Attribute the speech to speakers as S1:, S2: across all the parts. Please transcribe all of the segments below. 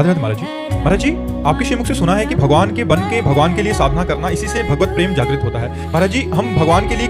S1: राधे राधे महाराज जी। महाराज जी, आपके श्रीमुख से सुना है कि भगवान के बन के भगवान के लिए साधना करना, इसी से भगवत प्रेम जागृत होता है। महाराज जी, हम भगवान के लिए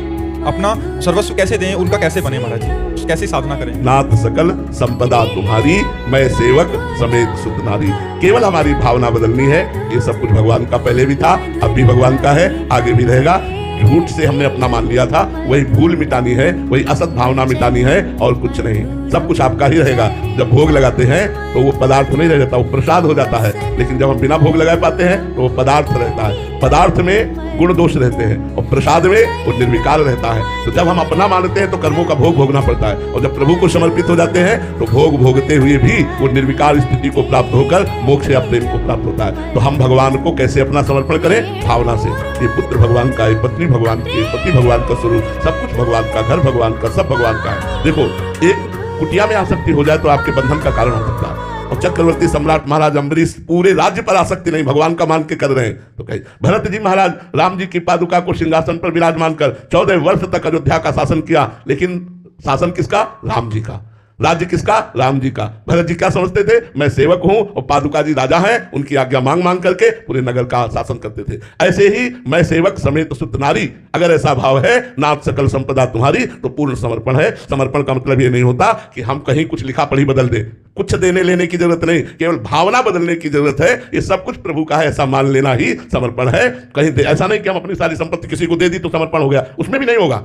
S1: अपना सर्वस्व कैसे दें, उनका कैसे बने महाराज जी, कैसे साधना करें?
S2: नाथ सकल संपदा तुम्हारी, मैं सेवक समेत सुत नारी। केवल हमारी भावना बदलनी है। ये सब कुछ भगवान का पहले भी था, अब भी भगवान का है, आगे भी रहेगा। झूठ से हमने अपना मान लिया था, वही भूल मिटानी है, वही असत भावना मिटानी है, और कुछ नहीं। सब कुछ आपका ही रहेगा। जब भोग लगाते हैं तो वो पदार्थ नहीं रह जाता, वो प्रसाद हो जाता है। लेकिन जब हम बिना भोग लगा पाते हैं तो वो पदार्थ रहता है। पदार्थ में गुण दोष रहते हैं और प्रसाद में वो निर्विकार रहता है। तो जब हम अपना मानते हैं तो कर्मों का भोग भोगना पड़ता है, और जब प्रभु को समर्पित हो जाते हैं तो भोग भोगते हुए भी वो निर्विकार स्थिति को प्राप्त होकर मोक्ष या प्रेम को प्राप्त होता है। तो हम भगवान को कैसे अपना समर्पण करें? भावना से। ये पुत्र भगवान का, ये पत्नी भगवान की, पति भगवान का स्वरूप, सब कुछ भगवान का, घर भगवान का, सब भगवान का है। देखो, एक कुटिया में आसक्ति हो जाए तो आपके बंधन का कारण हो सकता है। और चक्रवर्ती सम्राट महाराज अम्बरीश पूरे राज्य पर आसक्ति नहीं, भगवान का मान के कर रहे हैं। तो कहे भरत जी महाराज राम जी की पादुका को सिंहासन पर विराजमान कर 14 वर्ष तक अयोध्या का शासन किया, लेकिन शासन किसका? राम जी का। राज्य किसका? राम जी का। भरत जी क्या समझते थे? मैं सेवक हूं और पादुका जी राजा हैं, उनकी आज्ञा मांग मांग करके पूरे नगर का शासन करते थे। ऐसे ही मैं सेवक समेत सुत नारी, अगर ऐसा भाव है, नाथ सकल संपदा तुम्हारी, तो पूर्ण समर्पण है। समर्पण का मतलब ये नहीं होता कि हम कहीं कुछ लिखा पढ़ी बदल दें। कुछ देने लेने की जरूरत नहीं, केवल भावना बदलने की जरूरत है। ये सब कुछ प्रभु का है, ऐसा मान लेना ही समर्पण है। कहीं ऐसा नहीं कि हम अपनी सारी संपत्ति किसी को दे दी तो समर्पण हो गया, उसमें भी नहीं होगा।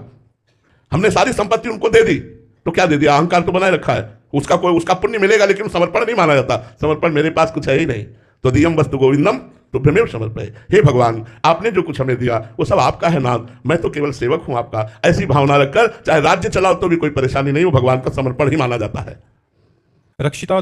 S2: हमने सारी संपत्ति उनको दे दी तो क्या दे दिया? अहंकार तो बनाए रखा है। उसका पुण्य मिलेगा, लेकिन समर्पण नहीं माना जाता। समर्पण मेरे पास कुछ है ही नहीं। तो दियम वस्तु गोविंदम तो भ्रमेव समर्पय। हे भगवान, आपने जो कुछ हमें दिया वो सब आपका है नाथ, मैं तो केवल सेवक हूं आपका। ऐसी भावना रखकर चाहे राज्य चलाओ तो भी कोई परेशानी नहीं, वो भगवान का समर्पण ही माना जाता है।
S1: रक्षिता